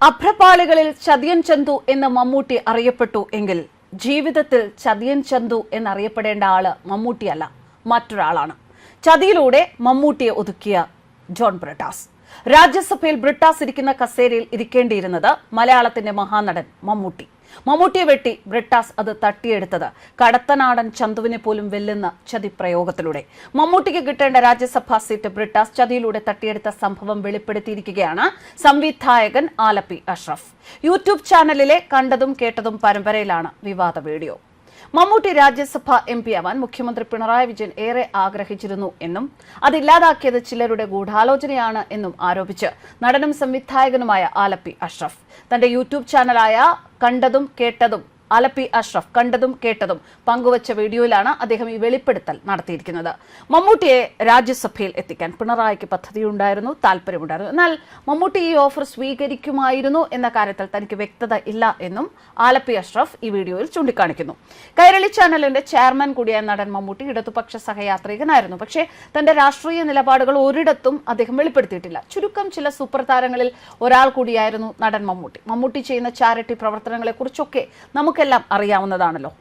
അഭ്രപാളികളിൽ ചതിയൻ ചന്തു എന്ന് മമ്മൂട്ടി അറിയപ്പെട്ടു എങ്കിൽ ജീവിതത്തിൽ ചതിയൻ ചന്തു എന്നറിയപ്പെടേണ്ട ആള് മമ്മൂട്ടിയല്ല, മറ്റൊരാളാണ്. ചതിയിലൂടെ മമ്മൂട്ടിയെ ഒതുക്കിയ ജോൺ ബ്രിട്ടാസ്. രാജ്യസഭയിൽ ബ്രിട്ടാസ് ഇരിക്കുന്ന കസേരയിൽ ഇരിക്കേണ്ടിയിരുന്നത് മലയാളത്തിന്റെ മഹാനടൻ മമ്മൂട്ടി. മമ്മൂട്ടിയെ വെട്ടി ബ്രിട്ടാസ് അത് തട്ടിയെടുത്തത് കടത്തനാടൻ ചന്തുവിനെ പോലും വെല്ലുന്ന ചതിപ്രയോഗത്തിലൂടെ. മമ്മൂട്ടിക്ക് കിട്ടേണ്ട രാജ്യസഭാ സീറ്റ് ബ്രിട്ടാസ് ചതിയിലൂടെ തട്ടിയെടുത്ത സംഭവം വെളിപ്പെടുത്തിയിരിക്കുകയാണ് സംവിധായകൻ ആലപ്പി അഷ്റഫ്. യൂട്യൂബ് ചാനലിലെ കണ്ടതും കേട്ടതും പരമ്പരയിലാണ് വിവാദ വീഡിയോ. മമ്മൂട്ടി രാജ്യസഭ MP ആവാൻ മുഖ്യമന്ത്രി പിണറായി വിജയൻ ഏറെ ആഗ്രഹിച്ചിരുന്നു എന്നും അതില്ലാതാക്കിയത് ചിലരുടെ ഗൂഢാലോചനയാണ് എന്നും ആരോപിച്ച് നടനും സംവിധായകനുമായ ആലപ്പി അഷ്റഫ് തന്റെ യൂട്യൂബ് ചാനലായ കണ്ടതും കേട്ടതും ആലപ്പി അഷ്റഫ് കണ്ടതും കേട്ടതും പങ്കുവച്ച വീഡിയോയിലാണ് അദ്ദേഹം ഈ വെളിപ്പെടുത്തൽ നടത്തിയിരിക്കുന്നത്. മമ്മൂട്ടിയെ രാജ്യസഭയിൽ എത്തിക്കാൻ പിണറായിക്ക് പദ്ധതിയുണ്ടായിരുന്നു, താല്പര്യമുണ്ടായിരുന്നു. എന്നാൽ മമ്മൂട്ടി ഈ ഓഫർ സ്വീകരിക്കുമായിരുന്നു എന്ന കാര്യത്തിൽ തനിക്ക് വ്യക്തത ഇല്ല എന്നും ആലപ്പി അഷ്റഫ് ഈ വീഡിയോയിൽ ചൂണ്ടിക്കാണിക്കുന്നു. കൈരളി ചാനലിന്റെ ചെയർമാൻ കൂടിയായ നടൻ മമ്മൂട്ടി ഇടതുപക്ഷ സഹയാത്രികനായിരുന്നു. പക്ഷേ തന്റെ രാഷ്ട്രീയ നിലപാടുകൾ ഒരിടത്തും അദ്ദേഹം വെളിപ്പെടുത്തിയിട്ടില്ല. ചുരുക്കം ചില സൂപ്പർ താരങ്ങളിൽ ഒരാൾ കൂടിയായിരുന്നു നടൻ മമ്മൂട്ടി. മമ്മൂട്ടി ചെയ്യുന്ന ചാരിറ്റി പ്രവർത്തനങ്ങളെ കുറിച്ചൊക്കെ നമുക്കെല്ലാം അറിയാവുന്നതാണല്ലോ.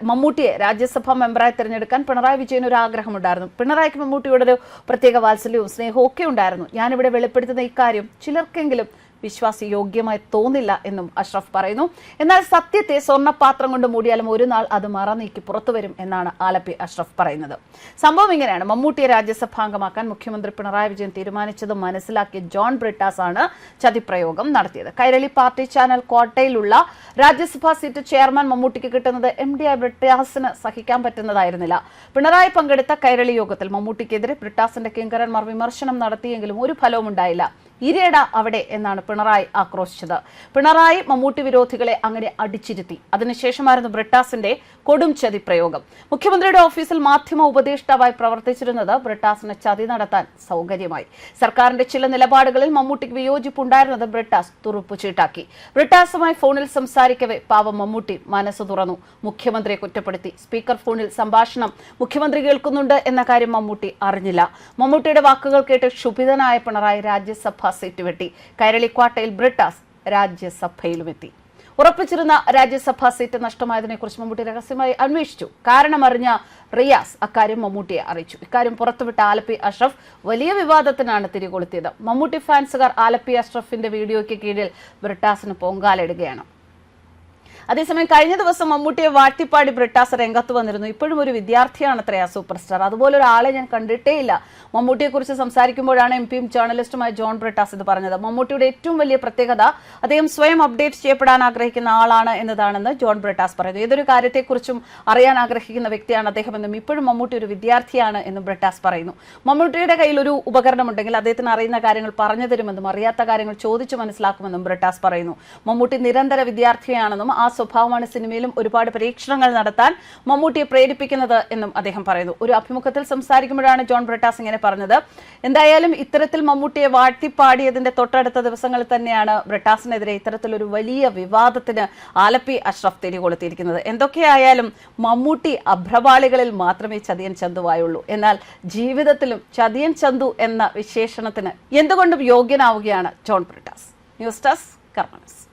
മമ്മൂട്ടിയെ രാജ്യസഭാ മെമ്പറായി തിരഞ്ഞെടുക്കാൻ പിണറായി വിജയന് ഒരു ആഗ്രഹമുണ്ടായിരുന്നു. പിണറായിക്ക് മമ്മൂട്ടിയോടൊരു പ്രത്യേക വാത്സല്യവും സ്നേഹവും ഒക്കെ ഉണ്ടായിരുന്നു. ഞാനിവിടെ വെളിപ്പെടുത്തുന്ന ഇക്കാര്യം ചിലർക്കെങ്കിലും വിശ്വാസയോഗ്യമായി തോന്നില്ല എന്നും അഷ്റഫ് പറയുന്നു. എന്നാൽ സത്യത്തെ സ്വർണ്ണപാത്രം കൊണ്ട് മൂടിയാലും ഒരു നാൾ അത് മറനീക്കി പുറത്തുവരും എന്നാണ് ആലപ്പി അഷ്റഫ് പറയുന്നത്. സംഭവം ഇങ്ങനെയാണ്. മമ്മൂട്ടിയെ രാജ്യസഭാംഗമാക്കാൻ മുഖ്യമന്ത്രി പിണറായി വിജയൻ തീരുമാനിച്ചത് മനസ്സിലാക്കിയ ജോൺ ബ്രിട്ടാസ് ആണ് ചതിപ്രയോഗം നടത്തിയത്. കൈരളി പാർട്ടി ചാനൽ കോട്ടയിലുള്ള രാജ്യസഭാ സീറ്റ് ചെയർമാൻ മമ്മൂട്ടിക്ക് കിട്ടുന്നത് MD ബ്രിട്ടാസിന് സഹിക്കാൻ പറ്റുന്നതായിരുന്നില്ല. പിണറായി പങ്കെടുത്ത കൈരളി യോഗത്തിൽ മമ്മൂട്ടിക്കെതിരെ ബ്രിട്ടാസിന്റെ കിങ്കരന്മാർ വിമർശനം നടത്തിയെങ്കിലും ഒരു ഫലവും ഉണ്ടായില്ല. ഇരേട അവിടെ എന്നാണ് പിണറായി ആക്രോശിച്ചത്. പിണറായി മമ്മൂട്ടി വിരോധികളെ അങ്ങനെ അടിച്ചിരുത്തി. അതിനുശേഷമായിരുന്നു ബ്രിട്ടാസിന്റെ കൊടും ചതി പ്രയോഗം. മുഖ്യമന്ത്രിയുടെ ഓഫീസിൽ മാധ്യമ ഉപദേഷ്ടാവായി പ്രവർത്തിച്ചിരുന്നത് ബ്രിട്ടാസിന് ചതി നടത്താൻ സൗകര്യമായി. സർക്കാരിന്റെ ചില നിലപാടുകളിൽ മമ്മൂട്ടിക്ക് വിയോജിപ്പുണ്ടായിരുന്നത് ബ്രിട്ടാസ് തുറുപ്പുചീട്ടാക്കി. ബ്രിട്ടാസുമായി ഫോണിൽ സംസാരിക്കവേ പാവം മമ്മൂട്ടി മനസ്സ് തുറന്നു. മുഖ്യമന്ത്രിയെ കുറ്റപ്പെടുത്തി. സ്പീക്കർ ഫോണിൽ സംഭാഷണം മുഖ്യമന്ത്രി കേൾക്കുന്നുണ്ട് എന്ന കാര്യം മമ്മൂട്ടി അറിഞ്ഞില്ല. മമ്മൂട്ടിയുടെ വാക്കുകൾ കേട്ട് ക്ഷുഭിതനായ പിണറായി രാജ്യസഭ സീറ്റ് വെട്ടി. കൈരളിക്കോട്ടയിൽ ബ്രിട്ടാസ് രാജ്യസഭയിലുമെത്തി. ഉറപ്പിച്ചിരുന്ന രാജ്യസഭാ സീറ്റ് നഷ്ടമായതിനെക്കുറിച്ച് മമ്മൂട്ടി രഹസ്യമായി അന്വേഷിച്ചു. കാരണമറിഞ്ഞ റിയാസ് അക്കാര്യം മമ്മൂട്ടിയെ അറിയിച്ചു. ഇക്കാര്യം പുറത്തുവിട്ട ആലപ്പി അഷ്റഫ് വലിയ വിവാദത്തിനാണ് തിരികൊളുത്തിയത്. മമ്മൂട്ടി ഫാൻസുകാർ ആലപ്പി അഷ്റഫിന്റെ വീഡിയോയ്ക്ക് കീഴിൽ ബ്രിട്ടാസിന് പൊങ്കാലിടുകയാണ്. അതേസമയം കഴിഞ്ഞ ദിവസം മമ്മൂട്ടിയെ വാട്ടിപ്പാടി ബ്രിട്ടാസ് രംഗത്ത് വന്നിരുന്നു. ഇപ്പോഴും ഒരു വിദ്യാർത്ഥിയാണത്രേ ആ സൂപ്പർ സ്റ്റാർ. അതുപോലെ ഒരാളെ ഞാൻ കണ്ടിട്ടേയില്ല. മമ്മൂട്ടിയെക്കുറിച്ച് സംസാരിക്കുമ്പോഴാണ് MP യും ജേർണലിസ്റ്റുമായ ജോൺ ബ്രിട്ടാസ് ഇത് പറഞ്ഞത്. മമ്മൂട്ടിയുടെ ഏറ്റവും വലിയ പ്രത്യേകത അദ്ദേഹം സ്വയം അപ്ഡേറ്റ് ചെയ്യപ്പെടാൻ ആഗ്രഹിക്കുന്ന ആളാണ് എന്നതാണെന്ന് ജോൺ ബ്രിട്ടാസ് പറയുന്നു. ഏതൊരു കാര്യത്തെക്കുറിച്ചും അറിയാൻ ആഗ്രഹിക്കുന്ന വ്യക്തിയാണ് അദ്ദേഹമെന്നും ഇപ്പോഴും മമ്മൂട്ടി ഒരു വിദ്യാർത്ഥിയാണ് എന്നും ബ്രിട്ടാസ് പറയുന്നു. മമ്മൂട്ടിയുടെ കയ്യിൽ ഒരു ഉപകരണമുണ്ടെങ്കിൽ അദ്ദേഹത്തിന് അറിയുന്ന കാര്യങ്ങൾ പറഞ്ഞു തരുമെന്നും അറിയാത്ത കാര്യങ്ങൾ ചോദിച്ചു മനസ്സിലാക്കുമെന്നും ബ്രിട്ടാസ് പറയുന്നു. മമ്മൂട്ടി നിരന്തര വിദ്യാർത്ഥിയാണെന്നും ആ സ്വഭാവമാണ് സിനിമയിലും ഒരുപാട് പരീക്ഷണങ്ങൾ നടത്താൻ മമ്മൂട്ടിയെ പ്രേരിപ്പിക്കുന്നത് എന്നും അദ്ദേഹം പറയുന്നു. ഒരു അഭിമുഖത്തിൽ സംസാരിക്കുമ്പോഴാണ് ജോൺ ബ്രിട്ടാസ് ഇങ്ങനെ പറഞ്ഞത്. എന്തായാലും ഇത്തരത്തിൽ മമ്മൂട്ടിയെ വാഴ്ത്തിപ്പാടിയതിന്റെ തൊട്ടടുത്ത ദിവസങ്ങളിൽ തന്നെയാണ് ബ്രിട്ടാസിനെതിരെ ഇത്തരത്തിലൊരു വലിയ വിവാദത്തിന് ആലപ്പി അഷ്റഫ് തിരികൊളുത്തിയിരിക്കുന്നത്. എന്തൊക്കെയായാലും മമ്മൂട്ടി അഭ്രപാളികളിൽ മാത്രമേ ചതിയൻ ചന്തുവായുള്ളൂ. എന്നാൽ ജീവിതത്തിലും ചതിയൻ ചന്തു എന്ന വിശേഷണത്തിന് എന്തുകൊണ്ടും യോഗ്യനാവുകയാണ് ജോൺ ബ്രിട്ടാസ്. ന്യൂസ് ഡെസ്ക് കർമ്മ ന്യൂസ്.